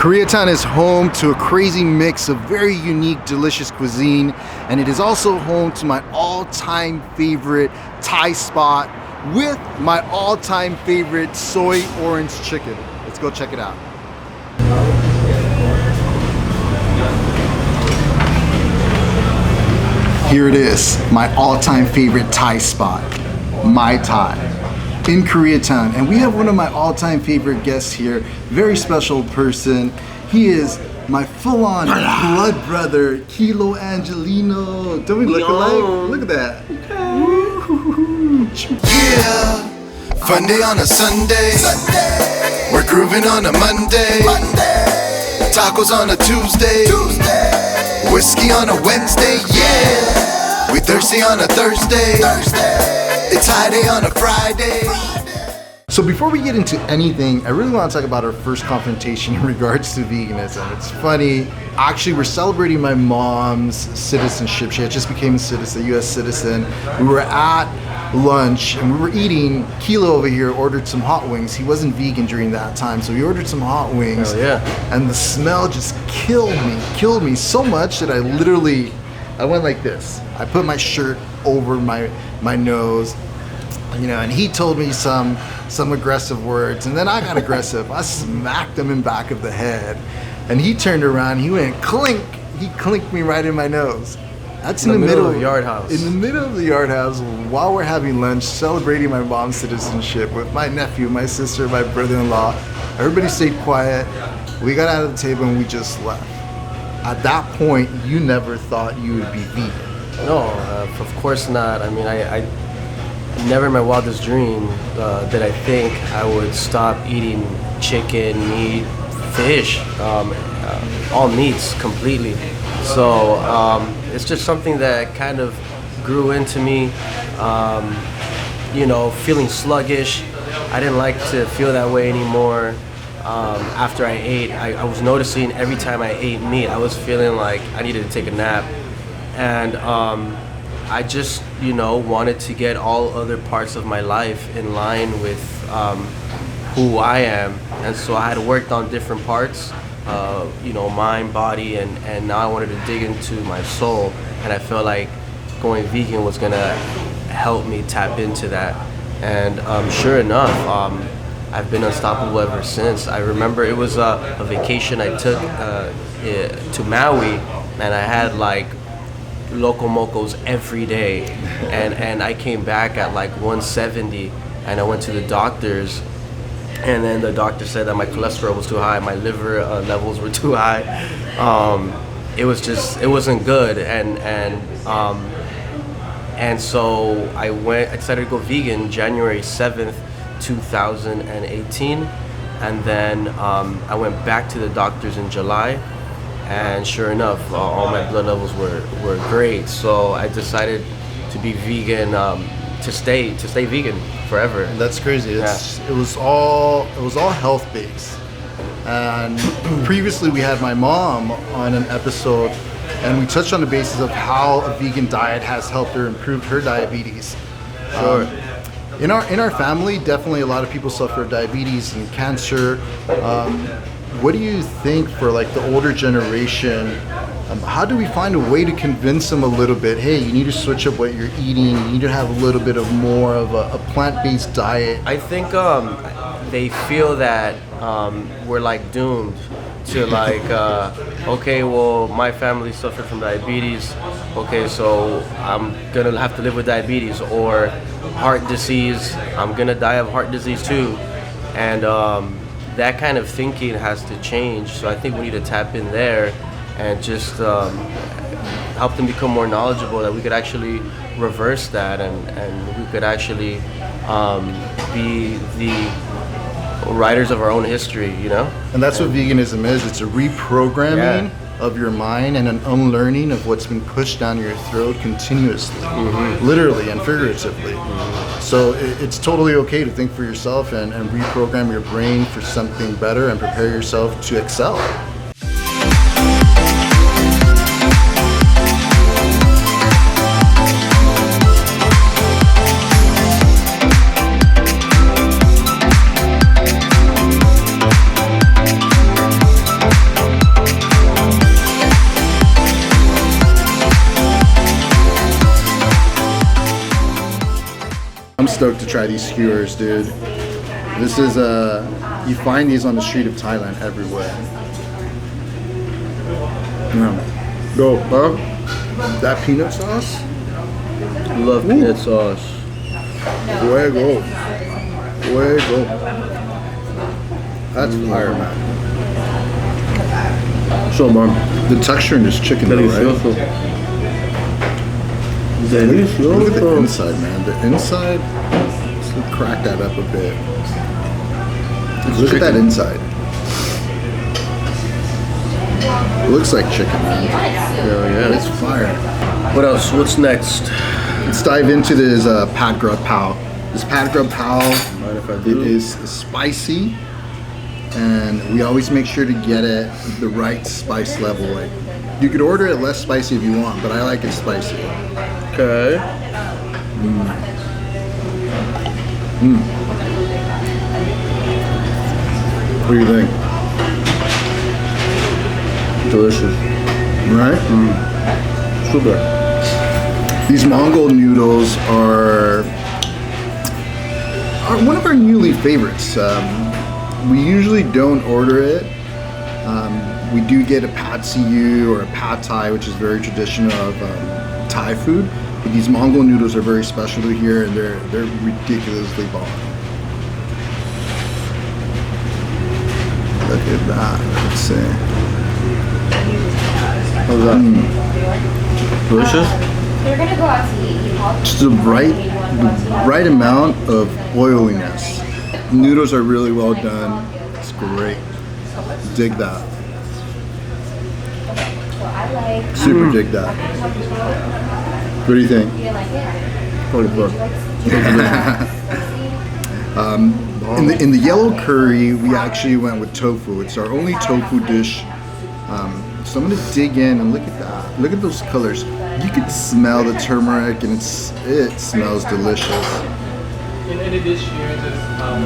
Koreatown is home to a crazy mix of very unique, delicious cuisine, and it is also home to my all-time favorite Thai spot with my all-time favorite soy orange chicken. Let's go check it out. Here it is, my all-time favorite Thai spot, My Thai, in Koreatown. And we have one of my all-time favorite guests here, very special person. He is my full-on blood brother, Kilo Angeleno. Don't we look alike? Look at that. Yeah, fun day on a Sunday. We're grooving on a Monday. Tacos on a Tuesday. Whiskey on a Wednesday, yeah. We thirsty on a Thursday. It's high day on a Friday. So before we get into anything, I really want to talk about our first confrontation in regards to veganism. It's funny. Actually, we're celebrating my mom's citizenship. She had just became a U.S. citizen. We were at lunch and we were eating. Kilo over here ordered some hot wings. He wasn't vegan during that time, so we ordered some hot wings. Oh, yeah. And the smell just killed me so much that I went like this. I put my shirt over my nose, and he told me some aggressive words, and then I got aggressive. I smacked him in back of the head, and he turned around, he went clink, he clinked me right in my nose. That's in the middle of the yard house. In the middle of the yard house, while we're having lunch, celebrating my mom's citizenship with my nephew, my sister, my brother-in-law. Everybody stayed quiet. We got out of the table and we just left. At that point, you never thought you would be vegan. No, of course not. I mean, I never in my wildest dream did I think I would stop eating chicken, meat, fish, all meats completely. So it's just something that kind of grew into me, feeling sluggish. I didn't like to feel that way anymore. After I ate, I was noticing every time I ate meat, I was feeling like I needed to take a nap. And I just, wanted to get all other parts of my life in line with who I am. And so I had worked on different parts, mind, body, and now I wanted to dig into my soul. And I felt like going vegan was gonna help me tap into that. And sure enough, I've been unstoppable ever since. I remember it was a vacation I took to Maui, and I had like loco mocos every day, and I came back at like 170, and I went to the doctors, and then the doctor said that my cholesterol was too high, my liver levels were too high. It wasn't good, and so I decided to go vegan January 7th, 2018, and then I went back to the doctors in July. And sure enough, all my blood levels were great. So I decided to be vegan, to stay vegan forever. And that's crazy. It was all health based. And previously we had my mom on an episode, and we touched on the basis of how a vegan diet has helped her improve her diabetes. Sure. In our family, definitely a lot of people suffer diabetes and cancer. What do you think for like the older generation? How do we find a way to convince them a little bit? Hey, you need to switch up what you're eating. You need to have a little bit of more of a plant-based diet. I think they feel that we're like doomed to like, okay, well, my family suffered from diabetes. Okay, so I'm gonna have to live with diabetes, or heart disease. I'm gonna die of heart disease too, and that kind of thinking has to change. So I think we need to tap in there and just help them become more knowledgeable, that we could actually reverse that, and we could actually be the writers of our own history, And that's what veganism is. It's a reprogramming of your mind and an unlearning of what's been pushed down your throat continuously, literally and figuratively. So it's totally okay to think for yourself and reprogram your brain for something better and prepare yourself to excel. stoked to try these skewers, dude. This is you find these on the street of Thailand everywhere. Yeah. Go, huh? That peanut sauce? Love peanut sauce. Fuego. Fuego. That's fire, man. So, man. The texture in this chicken, though, right? Look at the inside, man. The inside, let's crack that up a bit. Look at that inside. It looks like chicken, man. Yeah, It's fire. What else? What's next? Let's dive into this pad grub pao. This pad grub pao, Mind if I it do? is spicy, and we always make sure to get it the right spice level. Like, you could order it less spicy if you want, but I like it spicy. Okay. What do you think? Delicious. Right? Super. These Mongol noodles are one of our newly favorites. We usually don't order it. We do get a pad see ew or a pad thai, which is very traditional of Thai food. But these Mongol noodles are very special to here, and they're ridiculously bomb. Look at that. Let's see. How's that? Delicious? They're gonna go out to eat. Just the right amount of oiliness. Noodles are really well done. It's great. Dig that. So I like. Super dig that. What do you think? You like it? Holy fuck. In the yellow curry, we actually went with tofu. It's our only tofu dish. So I'm gonna dig in and look at that. Look at those colors. You can smell the turmeric, and it smells delicious. In addition, we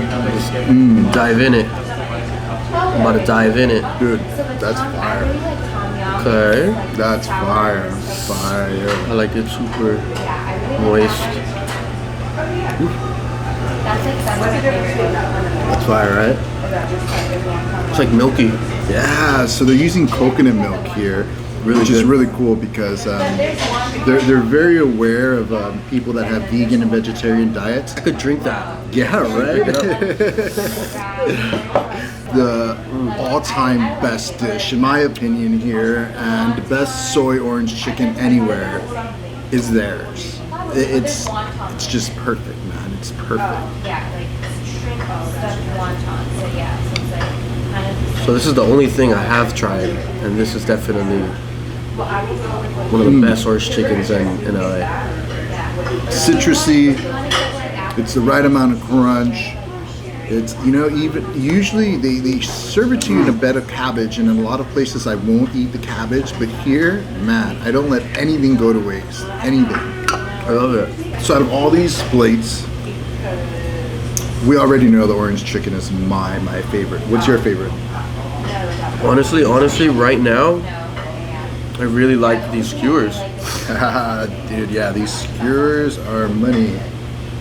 have like Dive in it. I'm about to dive in it. Dude, So the that's I fire. really like tom yum. Okay. That's fire. Fire. I like it super Yeah, I really like moist. that. That's like some of my favorite. That's fire, right? It's like milky. Yeah, so they're using coconut milk here, which is good. really cool because they're very aware of people that have vegan and vegetarian diets. I could drink that. Yeah, right. The all-time best dish, in my opinion, here, and the best soy orange chicken anywhere is theirs. It's just perfect, man. It's perfect. Yeah, like shrimp stuffed wonton. So yeah, so it's like kind of. So this is the only thing I have tried, and this is definitely one of the best orange chickens in LA. Citrusy. It's the right amount of crunch. It's, even usually they serve it to you in a bed of cabbage, and in a lot of places I won't eat the cabbage, but here, man, I don't let anything go to waste. Anything. I love it. So out of all these plates, we already know the orange chicken is my favorite. What's your favorite? Honestly, right now, I really like these skewers. Dude, yeah, these skewers are money.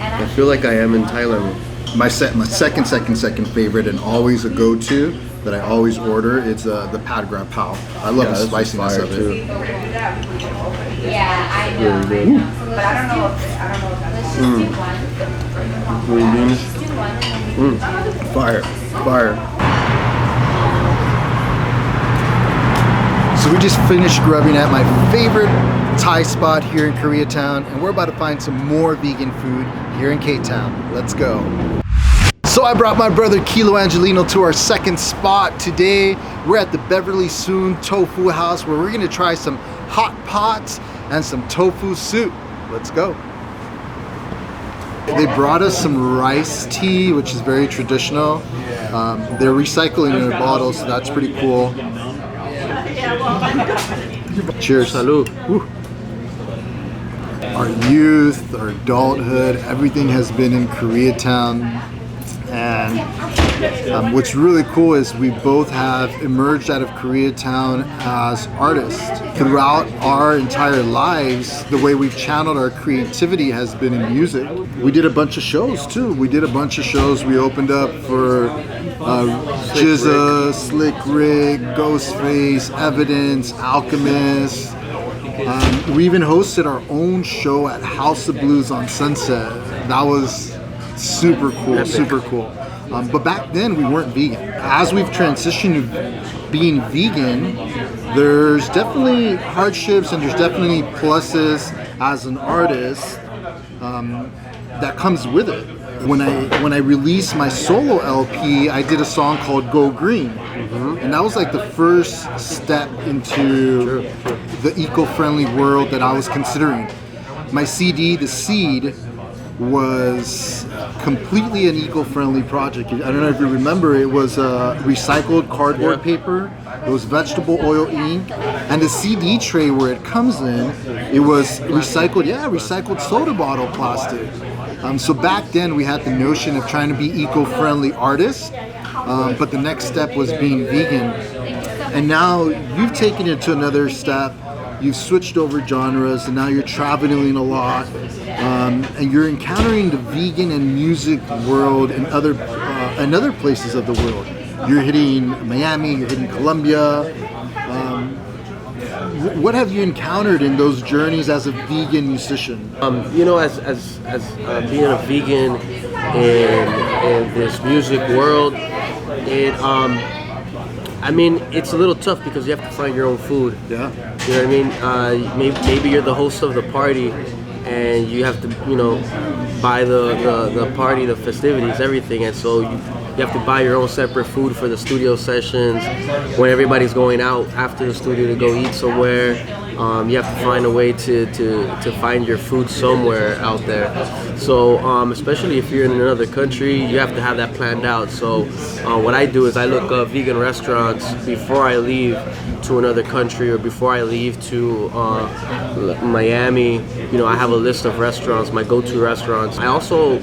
I feel like I am in Thailand. My second favorite, and always a go-to that I always order, it's the pad grab pao. I love the this is spiciness fire of it. too. Yeah, I know. Really good. But I don't know if let's just do one. Green beans. Just do one and then we can Fire. So we just finished grubbing at my favorite Thai spot here in Koreatown, and we're about to find some more vegan food here in Ktown. Let's go. So I brought my brother Kilo Angeleno to our second spot today. We're at the Beverly Soon Tofu House, where we're gonna try some hot pots and some tofu soup. Let's go. They brought us some rice tea, which is very traditional. They're recycling their bottles, so that's pretty cool. Cheers. Salud. Woo. Our youth, our adulthood, everything has been in Koreatown, and What's really cool is we both have emerged out of Koreatown as artists. Throughout our entire lives, the way we've channeled our creativity has been in music. We did a bunch of shows too. We opened up for Jizza, Slick Rick, Ghostface, Evidence, Alchemist. We even hosted our own show at House of Blues on Sunset. That was super cool, super cool. But back then we weren't vegan. As we've transitioned to being vegan, there's definitely hardships and there's definitely pluses as an artist that comes with it. When I released my solo LP, I did a song called Go Green. And that was like the first step into the eco-friendly world that I was considering. My CD, The Seed, was completely an eco-friendly project. I don't know if you remember, it was recycled cardboard paper, it was vegetable oil ink, and the CD tray where it comes in, it was recycled soda bottle plastic. So back then we had the notion of trying to be eco-friendly artists, but the next step was being vegan. And now you've taken it to another step. You've switched over genres, and now you're traveling a lot, and you're encountering the vegan and music world in other places of the world. You're hitting Miami, you're hitting Colombia. What have you encountered in those journeys as a vegan musician? As being a vegan in this music world, it's a little tough because you have to find your own food. Yeah. You know what I mean? Maybe you're the host of the party, and you have to, buy the party, the festivities, everything, and so you have to buy your own separate food for the studio sessions. When everybody's going out after the studio to go eat somewhere, you have to find a way to find your food somewhere out there. So especially if you're in another country, you have to have that planned out. So what I do is I look up vegan restaurants before I leave to another country or before I leave to Miami. I have a list of restaurants, my go-to restaurants. I also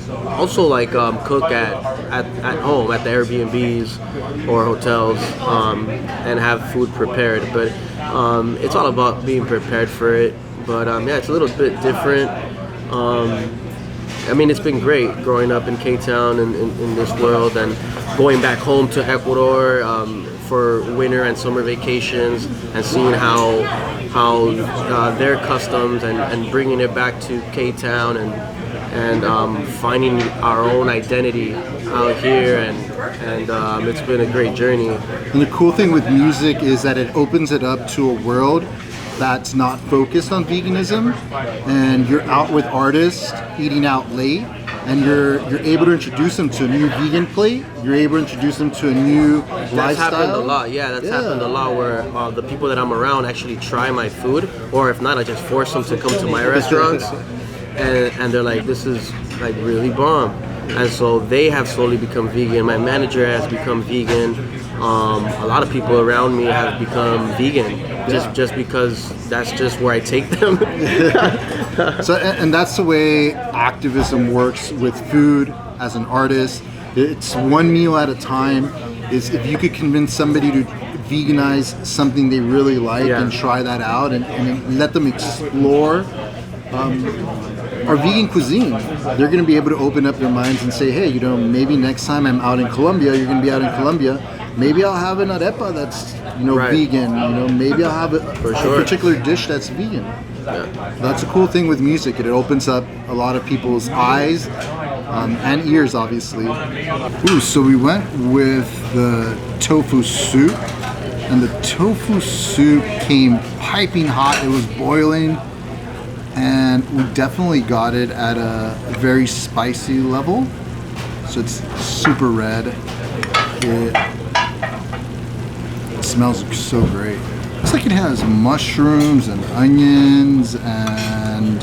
like cook at home at the Airbnbs or hotels and have food prepared. But it's all about being prepared for it. But it's a little bit different. It's been great growing up in Ktown and in this world, and going back home to Ecuador for winter and summer vacations, and seeing how their customs and bringing it back to Ktown and finding our own identity out here, and it's been a great journey. And the cool thing with music is that it opens it up to a world that's not focused on veganism, and you're out with artists eating out late, and you're able to introduce them to a new vegan plate. You're able to introduce them to a new lifestyle. That's happened a lot. Yeah, that's happened a lot where the people that I'm around actually try my food, or if not, I just force them to come to my restaurants, and they're like, "This is like really bomb." And so they have slowly become vegan. My manager has become vegan. A lot of people around me have become vegan just because that's just where I take them. So, and that's the way activism works with food as an artist. It's one meal at a time. Is if you could convince somebody to veganize something they really like and try that out and let them explore our vegan cuisine, they're going to be able to open up their minds and say, hey, maybe next time I'm out in Colombia, you're going to be out in Colombia, maybe I'll have an arepa that's vegan, maybe I'll have a particular dish that's vegan. That's a cool thing with music. It opens up a lot of people's eyes and ears, obviously. So we went with the tofu soup, and the tofu soup came piping hot. It was boiling, and we definitely got it at a very spicy level. So it's super red. It smells so great. Looks like it has mushrooms and onions and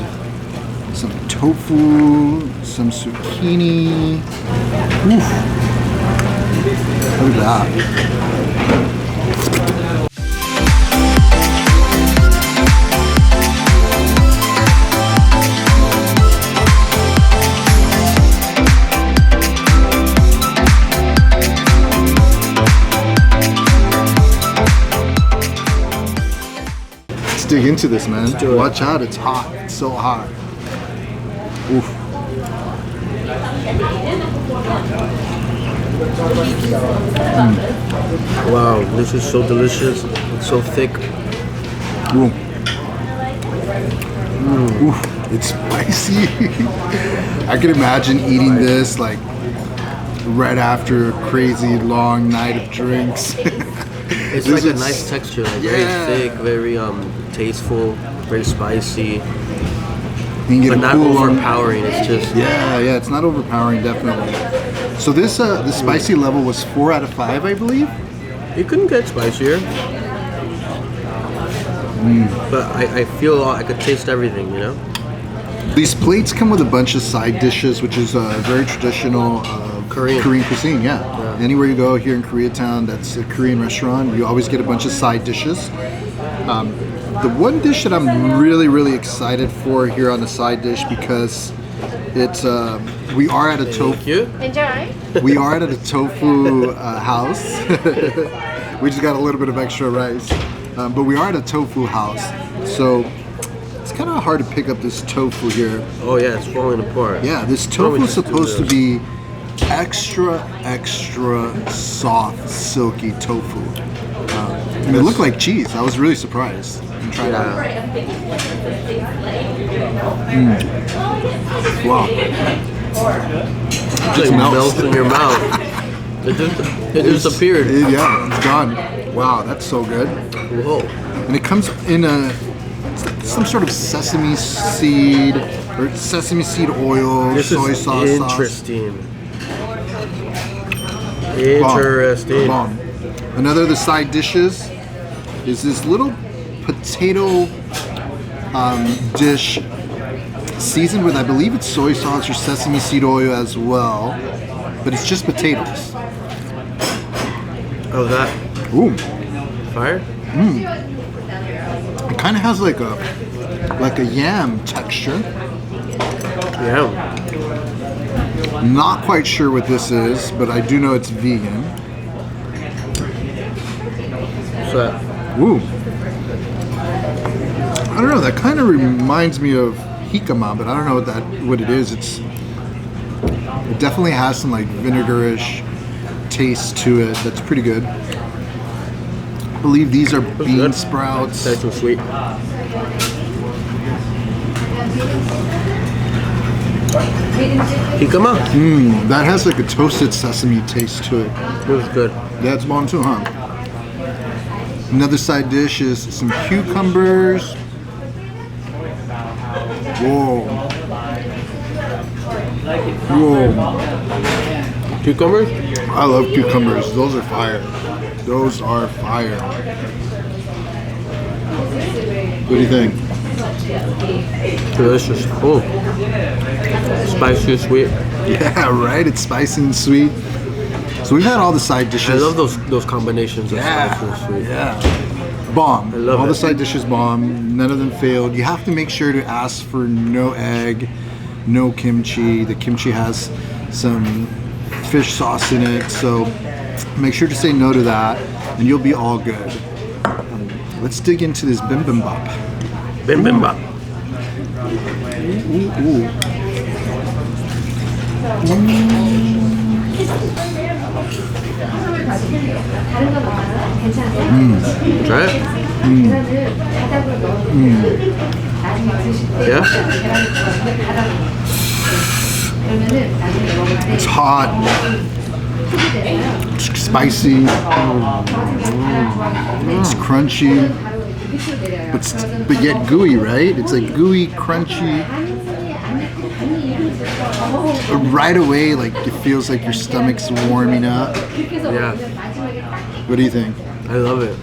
some tofu, some zucchini. Oof. Look at that. dig into this, man. do it. Watch out, it's hot. It's so hot. Oof. Wow, this is so delicious. It's so thick. Ooh. Oof. It's spicy. I can imagine eating this like right after a crazy long night of drinks. It's This like a is- nice texture, like Yeah. very thick, very tasteful, very spicy, You can get but a not cool one. overpowering. It's just Yeah, it's not overpowering, definitely. So this the spicy level was 4 out of 5, I believe. you couldn't get spicier. But I feel I could taste everything, you know. These plates come with a bunch of side dishes, which is very traditional Korean. cuisine. Yeah. Anywhere you go here in Koreatown, that's a Korean restaurant. You always get a bunch of side dishes. The one dish that I'm really excited for here on the side dish because it's we are at a Thank tofu you. Enjoy. we are at a tofu house. We just got a little bit of extra rice, but we are at a tofu house, so it's kind of hard to pick up this tofu here. Oh yeah, it's falling apart. Yeah, this Why don't we tofu is just do supposed to this? be extra soft, silky tofu. And it looked like cheese. I was really surprised. And try it out. Wow. It just melts in your mouth. It disappeared. Yeah, it's gone. Wow, that's so good. Whoa. And it comes in it's like some sort of sesame seed or sesame seed oil, This soy is sauce. interesting. Bomb. Interesting. Bomb. Another of the side dishes is this little potato dish seasoned with, I believe it's soy sauce or sesame seed oil as well, but it's just potatoes. Oh, that Ooh, fire? it kind of has like a yam texture. Yeah. Not quite sure what this is, but I do know it's vegan. What's that? Ooh. I don't know, that kind of reminds me of jicama, but I don't know what it is. It definitely has some like vinegarish taste to it. That's pretty good. I believe these are bean good. sprouts. Nice and sweet. Jicama? That has like a toasted sesame taste to it. This is good. Yeah, it's bomb too, huh? Another side dish is some cucumbers. Whoa. Whoa. Cucumbers? I love cucumbers. Those are fire. Those are fire. What do you think? Delicious. Oh. Spicy, sweet. Yeah, right? It's spicy and sweet. So we've had all the side dishes. I love those combinations of spicy and sweet. Yeah. Bomb. I love all it. the side dishes bomb. None of them failed. You have to make sure to ask for no egg, no kimchi. The kimchi has some fish sauce in it, so make sure to say no to that, and you'll be all good. Let's dig into this bibimbap. Bibimbap. Ooh. Try it? Yeah? It's hot. It's spicy. It's crunchy. But yet gooey, right? It's like gooey, crunchy. Right away, like it feels like your stomach's warming up. Yeah. What do you think? I love it.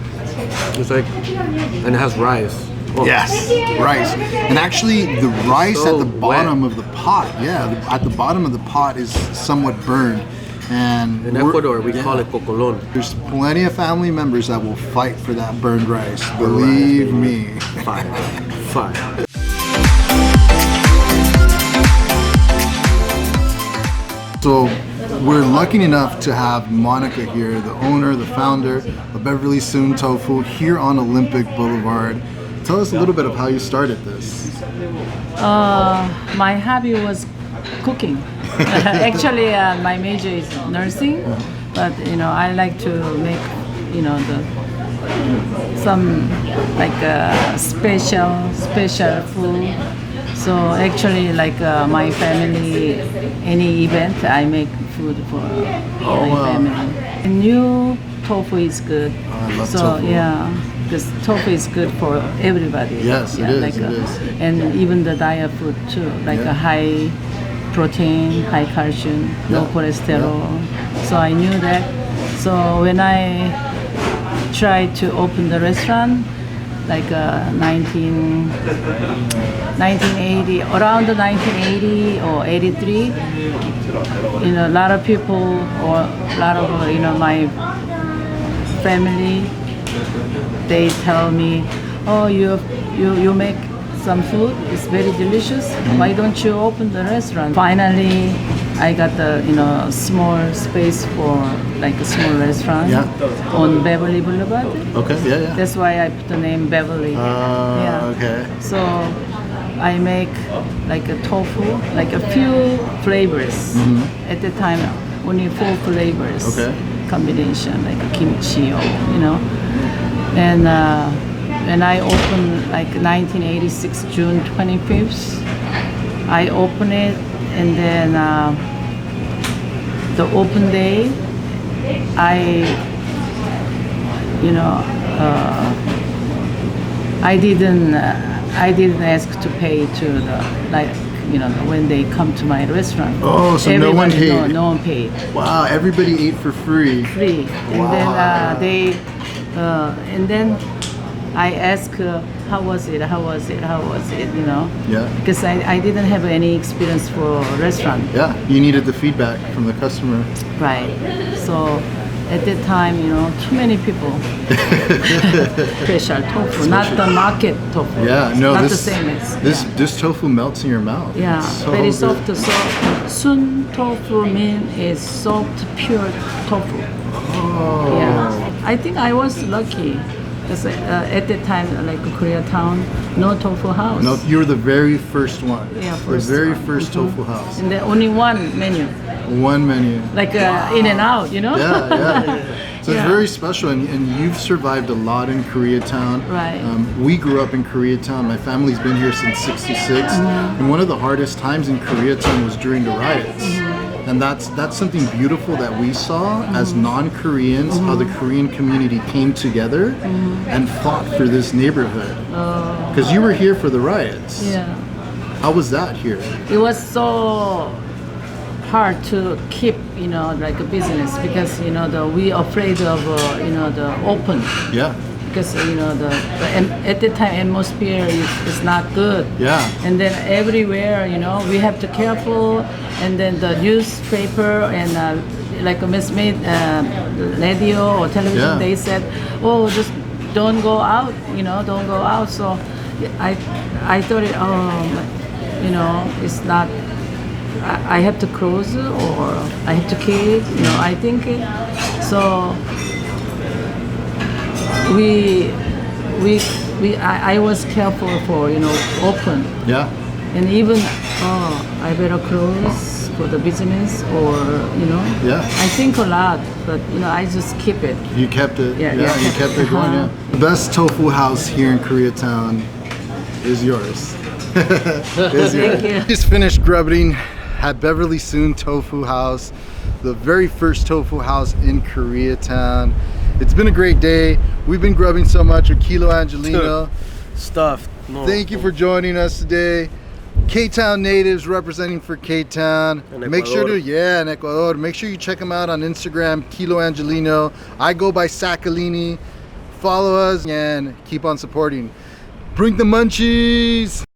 It's like, and it has rice. Oh. Yes, rice. And actually, the rice So at the bottom wet. of the pot, at the bottom of the pot is somewhat burned. And In Ecuador, we call it cocolon. There's plenty of family members that will fight for that burned rice. Believe me. Fire. Fire. So we're lucky enough to have Monica here, the owner, the founder of Beverly Soon Tofu, here on Olympic Boulevard Tell us a little bit of how you started this. My hobby was cooking. Actually, my major is nursing, but I like to make some like special food. So actually, like my family, any event, I make food for my family. And new tofu is good. I love so tofu. yeah, because tofu is good for everybody. Yes, it is, Like it is. And even the diet food too, like Yeah. a high protein, high calcium, no Yeah. cholesterol. So I knew that. So when I tried to open the restaurant, like 1980, around the 1980 or 83, a lot of people or a lot of my family, they tell me, oh, you make some food, it's very delicious. Why don't you open the restaurant? Finally, I got the small space for like a small restaurant on Beverly Boulevard. Okay, yeah. That's why I put the name Beverly. Okay. So I make like a tofu, like a few flavors. At the time, only 4 flavors. Okay. Combination, like a kimchi or And when I opened like 1986 June 25th, I opened it, and then the open day, I didn't ask to pay to the when they come to my restaurant. Oh, so no one paid. No one paid. Wow, everybody ate for free. Free. And Wow. then I asked, how was it? Yeah. Because I didn't have any experience for restaurant. Yeah, you needed the feedback from the customer. Right. So at that time, too many people. Special tofu, not the market tofu. Yeah, no, not this the same as this tofu melts in your mouth. Yeah, It's so very good. soft. So sun tofu mean is soft, pure tofu. Oh. Yeah, I think I was lucky. Because at that time, like Koreatown, no tofu house. No, you were the very first one. Yeah, the first very one. first tofu house. And then only one menu, One menu. like in and out, Yeah. So it's Yeah. very special, and you've survived a lot in Koreatown. Right. We grew up in Koreatown. My family's been here since '66, and one of the hardest times in Koreatown was during the riots. And that's something beautiful that we saw as non-Koreans, how the Korean community came together and fought for this neighborhood. Because you were here for the riots. Yeah. How was that here? It was so hard to keep, like a business because we afraid of the open. Yeah. Because at the time atmosphere is not good. Yeah. And then everywhere, we have to careful. And then the newspaper and like a mismade radio or television, Yeah. they said, oh, just don't go out. Don't go out. So I thought it's not. I have to close or I have to keep. I think so. I was careful for open, Yeah. and even I better close for the business or Yeah. I think a lot, but I just keep it. You kept it. Yeah, Yeah, yeah. you kept it going. Uh-huh. Yeah. The best tofu house here in Koreatown is yours. Is yours. Thank you. Just finished grubbing at Beverly Soon Tofu House, the very first tofu house in Koreatown. It's been a great day. We've been grubbing so much with Kilo Angeleno. Stuffed. No. Thank you for joining us today. Ktown natives representing for Ktown. In Make sure Ecuador. in Ecuador. Make sure you check him out on Instagram, Kilo Angeleno. I go by Sacalini. Follow us and keep on supporting. Bring the munchies.